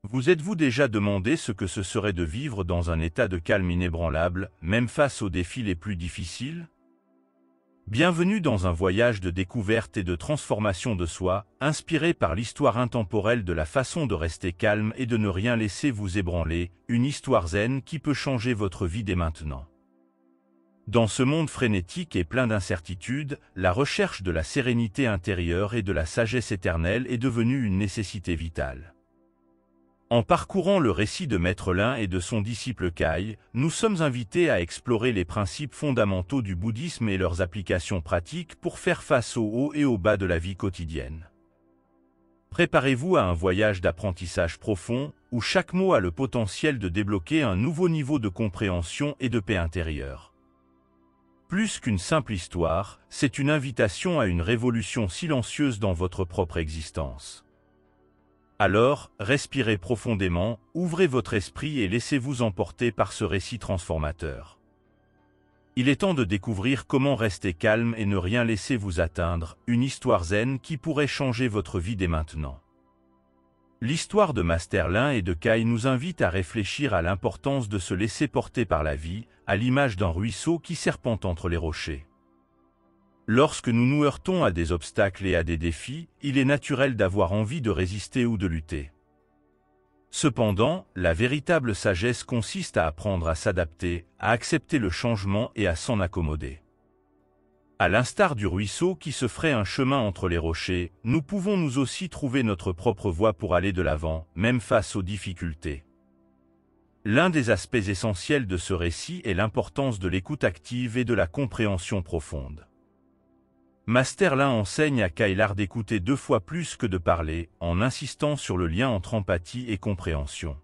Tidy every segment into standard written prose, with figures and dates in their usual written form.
Vous êtes-vous déjà demandé ce que ce serait de vivre dans un état de calme inébranlable, même face aux défis les plus difficiles? Bienvenue dans un voyage de découverte et de transformation de soi, inspiré par l'histoire intemporelle de la façon de rester calme et de ne rien laisser vous ébranler, une histoire zen qui peut changer votre vie dès maintenant. Dans ce monde frénétique et plein d'incertitudes, la recherche de la sérénité intérieure et de la sagesse éternelle est devenue une nécessité vitale. En parcourant le récit de Maître Lin et de son disciple Kai, nous sommes invités à explorer les principes fondamentaux du bouddhisme et leurs applications pratiques pour faire face aux hauts et aux bas de la vie quotidienne. Préparez-vous à un voyage d'apprentissage profond, où chaque mot a le potentiel de débloquer un nouveau niveau de compréhension et de paix intérieure. Plus qu'une simple histoire, c'est une invitation à une révolution silencieuse dans votre propre existence. Alors, respirez profondément, ouvrez votre esprit et laissez-vous emporter par ce récit transformateur. Il est temps de découvrir comment rester calme et ne rien laisser vous atteindre, une histoire zen qui pourrait changer votre vie dès maintenant. L'histoire de Master Lin et de Kai nous invite à réfléchir à l'importance de se laisser porter par la vie, à l'image d'un ruisseau qui serpente entre les rochers. Lorsque nous nous heurtons à des obstacles et à des défis, il est naturel d'avoir envie de résister ou de lutter. Cependant, la véritable sagesse consiste à apprendre à s'adapter, à accepter le changement et à s'en accommoder. À l'instar du ruisseau qui se ferait un chemin entre les rochers, nous pouvons nous aussi trouver notre propre voie pour aller de l'avant, même face aux difficultés. L'un des aspects essentiels de ce récit est l'importance de l'écoute active et de la compréhension profonde. Master Lin enseigne à Kai l'art d'écouter 2 fois plus que de parler, en insistant sur le lien entre empathie et compréhension.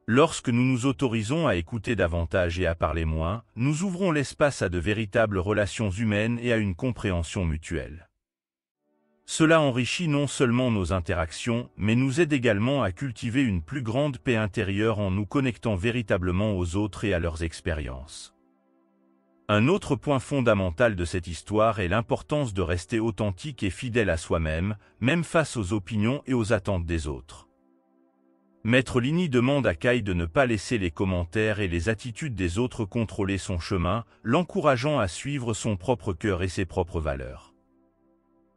Lorsque nous nous autorisons à écouter davantage et à parler moins, nous ouvrons l'espace à de véritables relations humaines et à une compréhension mutuelle. Cela enrichit non seulement nos interactions, mais nous aide également à cultiver une plus grande paix intérieure en nous connectant véritablement aux autres et à leurs expériences. Un autre point fondamental de cette histoire est l'importance de rester authentique et fidèle à soi-même, même face aux opinions et aux attentes des autres. Maître Lin demande à Kai de ne pas laisser les commentaires et les attitudes des autres contrôler son chemin, l'encourageant à suivre son propre cœur et ses propres valeurs.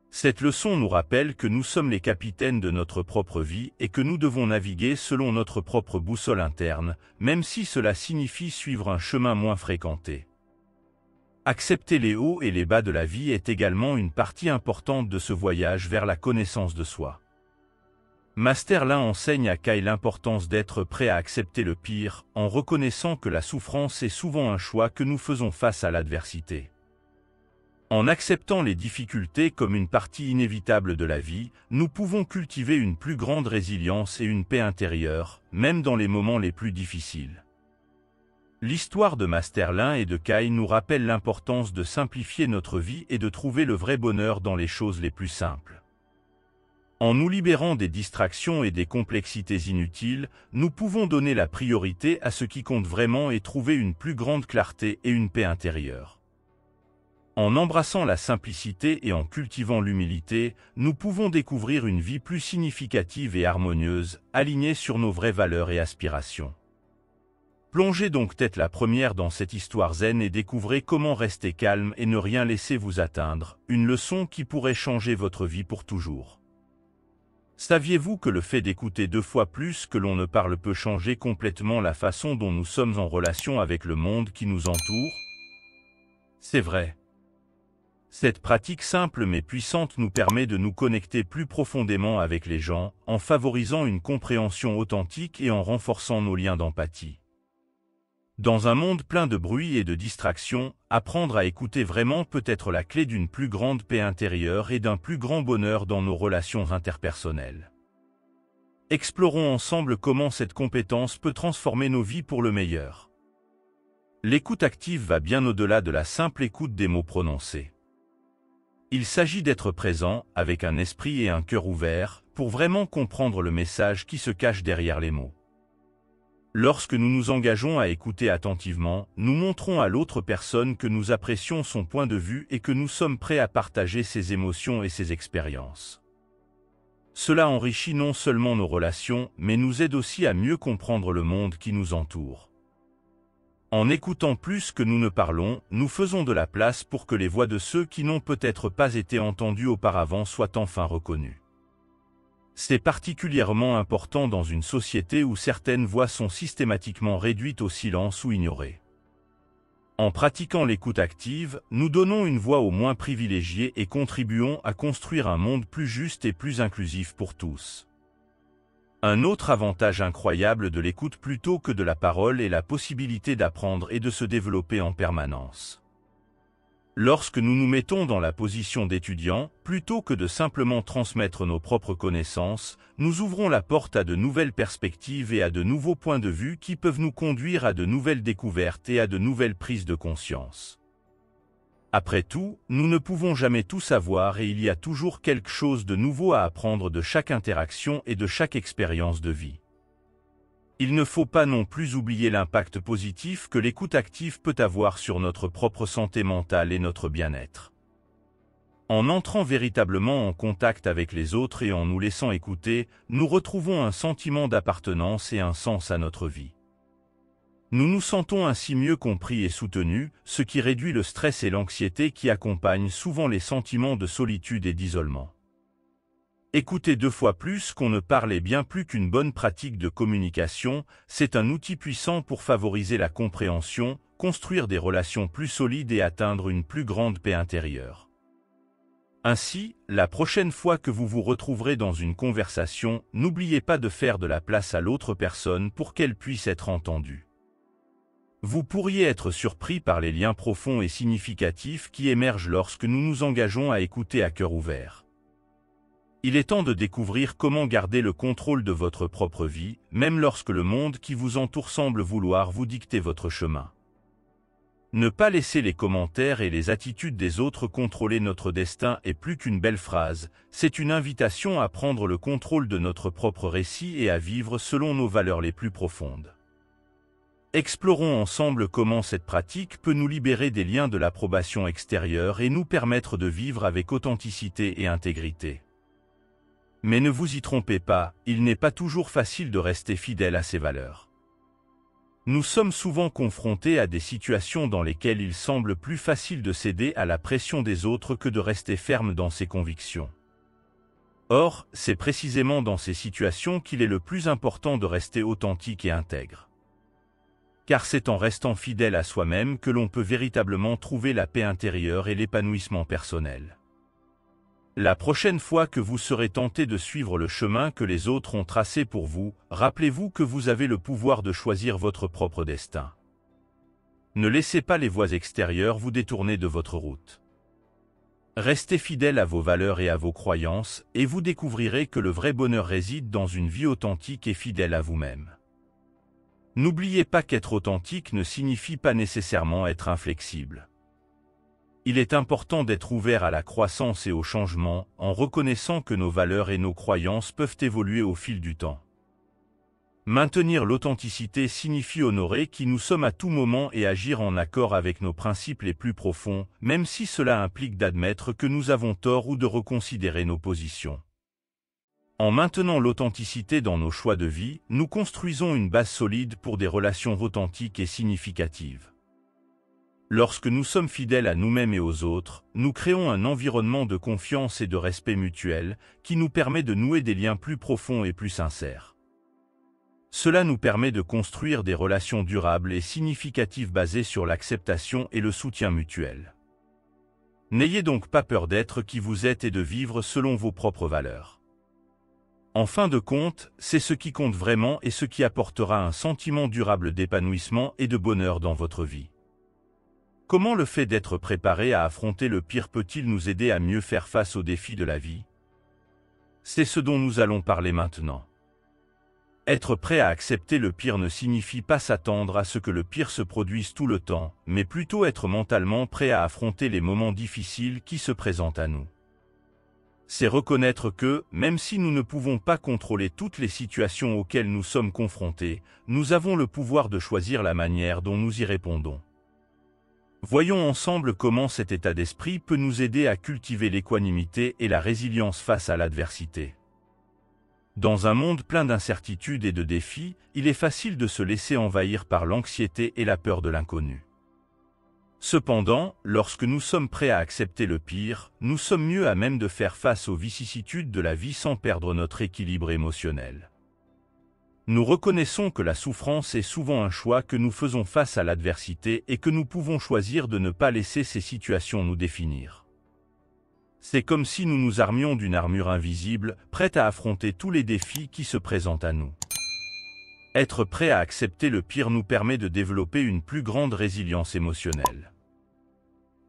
Cette leçon nous rappelle que nous sommes les capitaines de notre propre vie et que nous devons naviguer selon notre propre boussole interne, même si cela signifie suivre un chemin moins fréquenté. Accepter les hauts et les bas de la vie est également une partie importante de ce voyage vers la connaissance de soi. Master Lin enseigne à Kai l'importance d'être prêt à accepter le pire, en reconnaissant que la souffrance est souvent un choix que nous faisons face à l'adversité. En acceptant les difficultés comme une partie inévitable de la vie, nous pouvons cultiver une plus grande résilience et une paix intérieure, même dans les moments les plus difficiles. L'histoire de Master Lin et de Kai nous rappelle l'importance de simplifier notre vie et de trouver le vrai bonheur dans les choses les plus simples. En nous libérant des distractions et des complexités inutiles, nous pouvons donner la priorité à ce qui compte vraiment et trouver une plus grande clarté et une paix intérieure. En embrassant la simplicité et en cultivant l'humilité, nous pouvons découvrir une vie plus significative et harmonieuse, alignée sur nos vraies valeurs et aspirations. Plongez donc tête la première dans cette histoire zen et découvrez comment rester calme et ne rien laisser vous atteindre, une leçon qui pourrait changer votre vie pour toujours. Saviez-vous que le fait d'écouter 2 fois plus que l'on ne parle peut changer complètement la façon dont nous sommes en relation avec le monde qui nous entoure? C'est vrai. Cette pratique simple mais puissante nous permet de nous connecter plus profondément avec les gens, en favorisant une compréhension authentique et en renforçant nos liens d'empathie. Dans un monde plein de bruit et de distractions, apprendre à écouter vraiment peut être la clé d'une plus grande paix intérieure et d'un plus grand bonheur dans nos relations interpersonnelles. Explorons ensemble comment cette compétence peut transformer nos vies pour le meilleur. L'écoute active va bien au-delà de la simple écoute des mots prononcés. Il s'agit d'être présent, avec un esprit et un cœur ouverts, pour vraiment comprendre le message qui se cache derrière les mots. Lorsque nous nous engageons à écouter attentivement, nous montrons à l'autre personne que nous apprécions son point de vue et que nous sommes prêts à partager ses émotions et ses expériences. Cela enrichit non seulement nos relations, mais nous aide aussi à mieux comprendre le monde qui nous entoure. En écoutant plus que nous ne parlons, nous faisons de la place pour que les voix de ceux qui n'ont peut-être pas été entendus auparavant soient enfin reconnues. C'est particulièrement important dans une société où certaines voix sont systématiquement réduites au silence ou ignorées. En pratiquant l'écoute active, nous donnons une voix aux moins privilégiés et contribuons à construire un monde plus juste et plus inclusif pour tous. Un autre avantage incroyable de l'écoute plutôt que de la parole est la possibilité d'apprendre et de se développer en permanence. Lorsque nous nous mettons dans la position d'étudiant, plutôt que de simplement transmettre nos propres connaissances, nous ouvrons la porte à de nouvelles perspectives et à de nouveaux points de vue qui peuvent nous conduire à de nouvelles découvertes et à de nouvelles prises de conscience. Après tout, nous ne pouvons jamais tout savoir et il y a toujours quelque chose de nouveau à apprendre de chaque interaction et de chaque expérience de vie. Il ne faut pas non plus oublier l'impact positif que l'écoute active peut avoir sur notre propre santé mentale et notre bien-être. En entrant véritablement en contact avec les autres et en nous laissant écouter, nous retrouvons un sentiment d'appartenance et un sens à notre vie. Nous nous sentons ainsi mieux compris et soutenus, ce qui réduit le stress et l'anxiété qui accompagnent souvent les sentiments de solitude et d'isolement. Écouter 2 fois plus qu'on ne parle est bien plus qu'une bonne pratique de communication, c'est un outil puissant pour favoriser la compréhension, construire des relations plus solides et atteindre une plus grande paix intérieure. Ainsi, la prochaine fois que vous vous retrouverez dans une conversation, n'oubliez pas de faire de la place à l'autre personne pour qu'elle puisse être entendue. Vous pourriez être surpris par les liens profonds et significatifs qui émergent lorsque nous nous engageons à écouter à cœur ouvert. Il est temps de découvrir comment garder le contrôle de votre propre vie, même lorsque le monde qui vous entoure semble vouloir vous dicter votre chemin. Ne pas laisser les commentaires et les attitudes des autres contrôler notre destin est plus qu'une belle phrase, c'est une invitation à prendre le contrôle de notre propre récit et à vivre selon nos valeurs les plus profondes. Explorons ensemble comment cette pratique peut nous libérer des liens de l'approbation extérieure et nous permettre de vivre avec authenticité et intégrité. Mais ne vous y trompez pas, il n'est pas toujours facile de rester fidèle à ses valeurs. Nous sommes souvent confrontés à des situations dans lesquelles il semble plus facile de céder à la pression des autres que de rester ferme dans ses convictions. Or, c'est précisément dans ces situations qu'il est le plus important de rester authentique et intègre. Car c'est en restant fidèle à soi-même que l'on peut véritablement trouver la paix intérieure et l'épanouissement personnel. La prochaine fois que vous serez tenté de suivre le chemin que les autres ont tracé pour vous, rappelez-vous que vous avez le pouvoir de choisir votre propre destin. Ne laissez pas les voies extérieures vous détourner de votre route. Restez fidèle à vos valeurs et à vos croyances, et vous découvrirez que le vrai bonheur réside dans une vie authentique et fidèle à vous-même. N'oubliez pas qu'être authentique ne signifie pas nécessairement être inflexible. Il est important d'être ouvert à la croissance et au changement, en reconnaissant que nos valeurs et nos croyances peuvent évoluer au fil du temps. Maintenir l'authenticité signifie honorer qui nous sommes à tout moment et agir en accord avec nos principes les plus profonds, même si cela implique d'admettre que nous avons tort ou de reconsidérer nos positions. En maintenant l'authenticité dans nos choix de vie, nous construisons une base solide pour des relations authentiques et significatives. Lorsque nous sommes fidèles à nous-mêmes et aux autres, nous créons un environnement de confiance et de respect mutuel qui nous permet de nouer des liens plus profonds et plus sincères. Cela nous permet de construire des relations durables et significatives basées sur l'acceptation et le soutien mutuel. N'ayez donc pas peur d'être qui vous êtes et de vivre selon vos propres valeurs. En fin de compte, c'est ce qui compte vraiment et ce qui apportera un sentiment durable d'épanouissement et de bonheur dans votre vie. Comment le fait d'être préparé à affronter le pire peut-il nous aider à mieux faire face aux défis de la vie? C'est ce dont nous allons parler maintenant. Être prêt à accepter le pire ne signifie pas s'attendre à ce que le pire se produise tout le temps, mais plutôt être mentalement prêt à affronter les moments difficiles qui se présentent à nous. C'est reconnaître que, même si nous ne pouvons pas contrôler toutes les situations auxquelles nous sommes confrontés, nous avons le pouvoir de choisir la manière dont nous y répondons. Voyons ensemble comment cet état d'esprit peut nous aider à cultiver l'équanimité et la résilience face à l'adversité. Dans un monde plein d'incertitudes et de défis, il est facile de se laisser envahir par l'anxiété et la peur de l'inconnu. Cependant, lorsque nous sommes prêts à accepter le pire, nous sommes mieux à même de faire face aux vicissitudes de la vie sans perdre notre équilibre émotionnel. Nous reconnaissons que la souffrance est souvent un choix que nous faisons face à l'adversité et que nous pouvons choisir de ne pas laisser ces situations nous définir. C'est comme si nous nous armions d'une armure invisible, prête à affronter tous les défis qui se présentent à nous. Être prêt à accepter le pire nous permet de développer une plus grande résilience émotionnelle.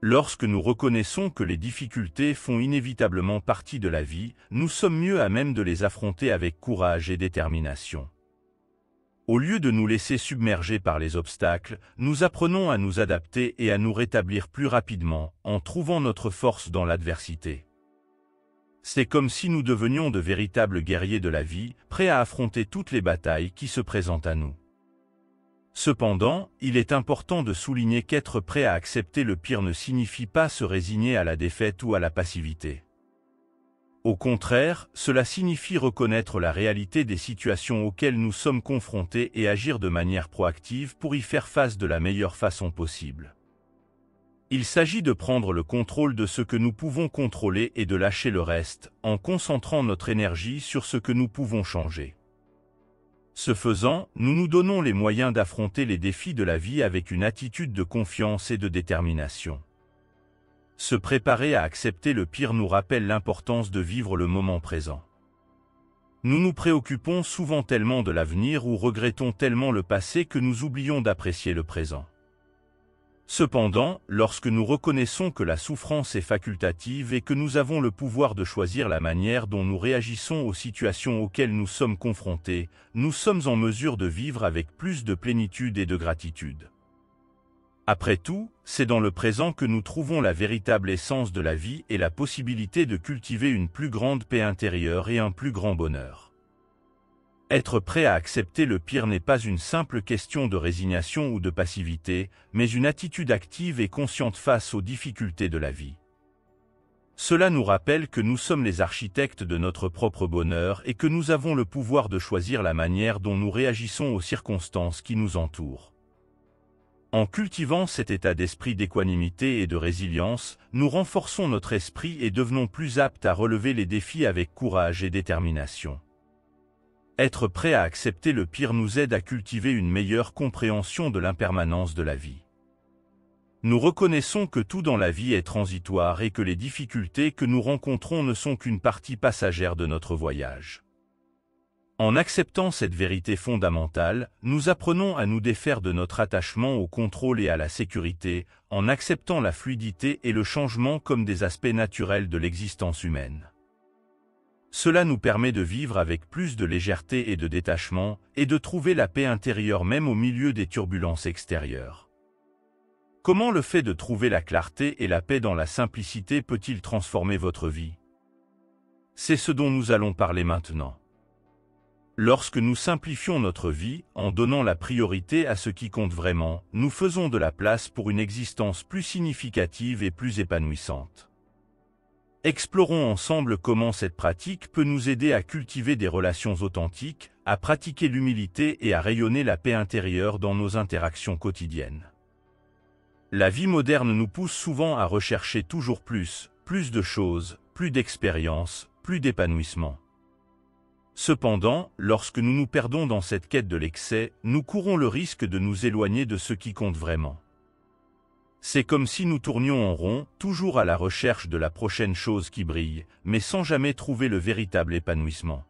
Lorsque nous reconnaissons que les difficultés font inévitablement partie de la vie, nous sommes mieux à même de les affronter avec courage et détermination. Au lieu de nous laisser submerger par les obstacles, nous apprenons à nous adapter et à nous rétablir plus rapidement, en trouvant notre force dans l'adversité. C'est comme si nous devenions de véritables guerriers de la vie, prêts à affronter toutes les batailles qui se présentent à nous. Cependant, il est important de souligner qu'être prêt à accepter le pire ne signifie pas se résigner à la défaite ou à la passivité. Au contraire, cela signifie reconnaître la réalité des situations auxquelles nous sommes confrontés et agir de manière proactive pour y faire face de la meilleure façon possible. Il s'agit de prendre le contrôle de ce que nous pouvons contrôler et de lâcher le reste, en concentrant notre énergie sur ce que nous pouvons changer. Ce faisant, nous nous donnons les moyens d'affronter les défis de la vie avec une attitude de confiance et de détermination. Se préparer à accepter le pire nous rappelle l'importance de vivre le moment présent. Nous nous préoccupons souvent tellement de l'avenir ou regrettons tellement le passé que nous oublions d'apprécier le présent. Cependant, lorsque nous reconnaissons que la souffrance est facultative et que nous avons le pouvoir de choisir la manière dont nous réagissons aux situations auxquelles nous sommes confrontés, nous sommes en mesure de vivre avec plus de plénitude et de gratitude. Après tout, c'est dans le présent que nous trouvons la véritable essence de la vie et la possibilité de cultiver une plus grande paix intérieure et un plus grand bonheur. Être prêt à accepter le pire n'est pas une simple question de résignation ou de passivité, mais une attitude active et consciente face aux difficultés de la vie. Cela nous rappelle que nous sommes les architectes de notre propre bonheur et que nous avons le pouvoir de choisir la manière dont nous réagissons aux circonstances qui nous entourent. En cultivant cet état d'esprit d'équanimité et de résilience, nous renforçons notre esprit et devenons plus aptes à relever les défis avec courage et détermination. Être prêt à accepter le pire nous aide à cultiver une meilleure compréhension de l'impermanence de la vie. Nous reconnaissons que tout dans la vie est transitoire et que les difficultés que nous rencontrons ne sont qu'une partie passagère de notre voyage. En acceptant cette vérité fondamentale, nous apprenons à nous défaire de notre attachement au contrôle et à la sécurité, en acceptant la fluidité et le changement comme des aspects naturels de l'existence humaine. Cela nous permet de vivre avec plus de légèreté et de détachement, et de trouver la paix intérieure même au milieu des turbulences extérieures. Comment le fait de trouver la clarté et la paix dans la simplicité peut-il transformer votre vie? C'est ce dont nous allons parler maintenant. Lorsque nous simplifions notre vie, en donnant la priorité à ce qui compte vraiment, nous faisons de la place pour une existence plus significative et plus épanouissante. Explorons ensemble comment cette pratique peut nous aider à cultiver des relations authentiques, à pratiquer l'humilité et à rayonner la paix intérieure dans nos interactions quotidiennes. La vie moderne nous pousse souvent à rechercher toujours plus de choses, plus d'expériences, plus d'épanouissement. Cependant, lorsque nous nous perdons dans cette quête de l'excès, nous courons le risque de nous éloigner de ce qui compte vraiment. C'est comme si nous tournions en rond, toujours à la recherche de la prochaine chose qui brille, mais sans jamais trouver le véritable épanouissement.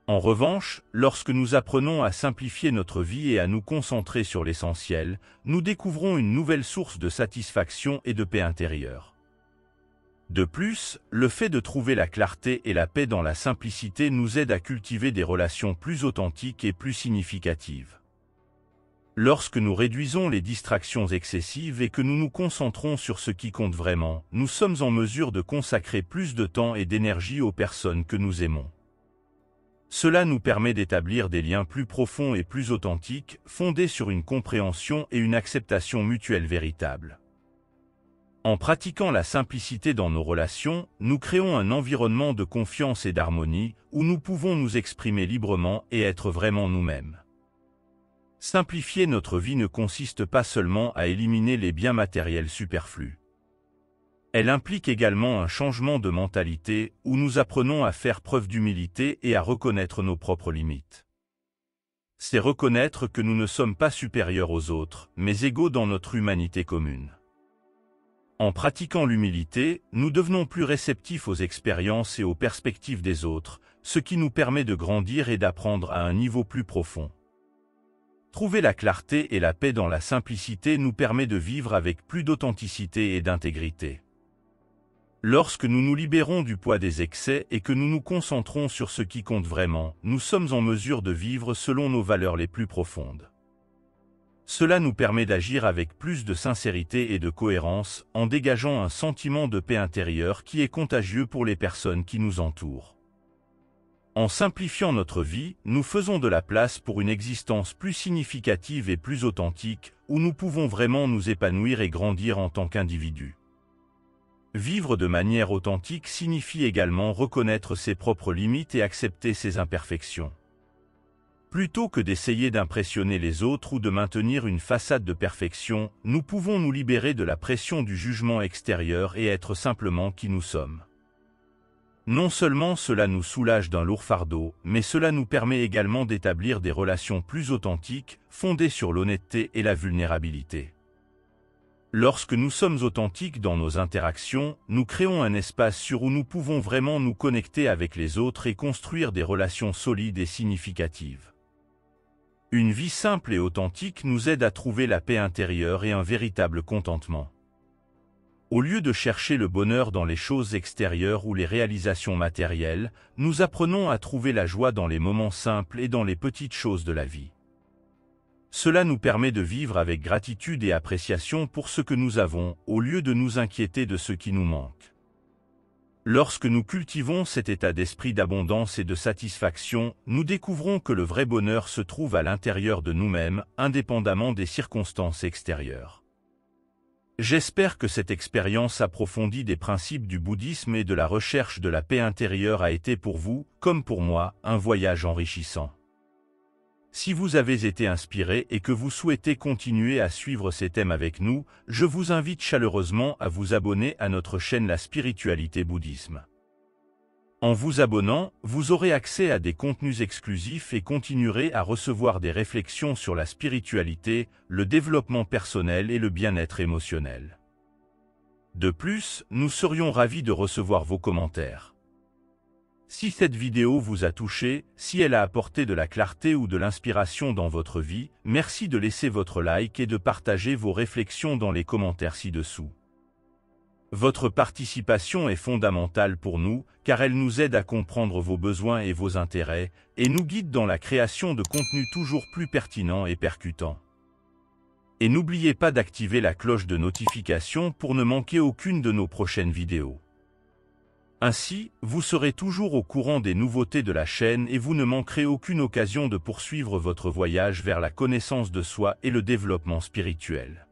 En revanche, lorsque nous apprenons à simplifier notre vie et à nous concentrer sur l'essentiel, nous découvrons une nouvelle source de satisfaction et de paix intérieure. De plus, le fait de trouver la clarté et la paix dans la simplicité nous aide à cultiver des relations plus authentiques et plus significatives. Lorsque nous réduisons les distractions excessives et que nous nous concentrons sur ce qui compte vraiment, nous sommes en mesure de consacrer plus de temps et d'énergie aux personnes que nous aimons. Cela nous permet d'établir des liens plus profonds et plus authentiques, fondés sur une compréhension et une acceptation mutuelle véritables. En pratiquant la simplicité dans nos relations, nous créons un environnement de confiance et d'harmonie où nous pouvons nous exprimer librement et être vraiment nous-mêmes. Simplifier notre vie ne consiste pas seulement à éliminer les biens matériels superflus. Elle implique également un changement de mentalité où nous apprenons à faire preuve d'humilité et à reconnaître nos propres limites. C'est reconnaître que nous ne sommes pas supérieurs aux autres, mais égaux dans notre humanité commune. En pratiquant l'humilité, nous devenons plus réceptifs aux expériences et aux perspectives des autres, ce qui nous permet de grandir et d'apprendre à un niveau plus profond. Trouver la clarté et la paix dans la simplicité nous permet de vivre avec plus d'authenticité et d'intégrité. Lorsque nous nous libérons du poids des excès et que nous nous concentrons sur ce qui compte vraiment, nous sommes en mesure de vivre selon nos valeurs les plus profondes. Cela nous permet d'agir avec plus de sincérité et de cohérence, en dégageant un sentiment de paix intérieure qui est contagieux pour les personnes qui nous entourent. En simplifiant notre vie, nous faisons de la place pour une existence plus significative et plus authentique, où nous pouvons vraiment nous épanouir et grandir en tant qu'individus. Vivre de manière authentique signifie également reconnaître ses propres limites et accepter ses imperfections. Plutôt que d'essayer d'impressionner les autres ou de maintenir une façade de perfection, nous pouvons nous libérer de la pression du jugement extérieur et être simplement qui nous sommes. Non seulement cela nous soulage d'un lourd fardeau, mais cela nous permet également d'établir des relations plus authentiques, fondées sur l'honnêteté et la vulnérabilité. Lorsque nous sommes authentiques dans nos interactions, nous créons un espace sûr où nous pouvons vraiment nous connecter avec les autres et construire des relations solides et significatives. Une vie simple et authentique nous aide à trouver la paix intérieure et un véritable contentement. Au lieu de chercher le bonheur dans les choses extérieures ou les réalisations matérielles, nous apprenons à trouver la joie dans les moments simples et dans les petites choses de la vie. Cela nous permet de vivre avec gratitude et appréciation pour ce que nous avons, au lieu de nous inquiéter de ce qui nous manque. Lorsque nous cultivons cet état d'esprit d'abondance et de satisfaction, nous découvrons que le vrai bonheur se trouve à l'intérieur de nous-mêmes, indépendamment des circonstances extérieures. J'espère que cette expérience approfondie des principes du bouddhisme et de la recherche de la paix intérieure a été pour vous, comme pour moi, un voyage enrichissant. Si vous avez été inspiré et que vous souhaitez continuer à suivre ces thèmes avec nous, je vous invite chaleureusement à vous abonner à notre chaîne La Spiritualité Bouddhisme. En vous abonnant, vous aurez accès à des contenus exclusifs et continuerez à recevoir des réflexions sur la spiritualité, le développement personnel et le bien-être émotionnel. De plus, nous serions ravis de recevoir vos commentaires. Si cette vidéo vous a touché, si elle a apporté de la clarté ou de l'inspiration dans votre vie, merci de laisser votre like et de partager vos réflexions dans les commentaires ci-dessous. Votre participation est fondamentale pour nous, car elle nous aide à comprendre vos besoins et vos intérêts, et nous guide dans la création de contenus toujours plus pertinents et percutants. Et n'oubliez pas d'activer la cloche de notification pour ne manquer aucune de nos prochaines vidéos. Ainsi, vous serez toujours au courant des nouveautés de la chaîne et vous ne manquerez aucune occasion de poursuivre votre voyage vers la connaissance de soi et le développement spirituel.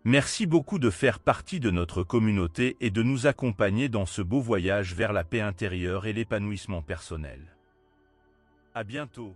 Merci beaucoup de faire partie de notre communauté et de nous accompagner dans ce beau voyage vers la paix intérieure et l'épanouissement personnel. À bientôt.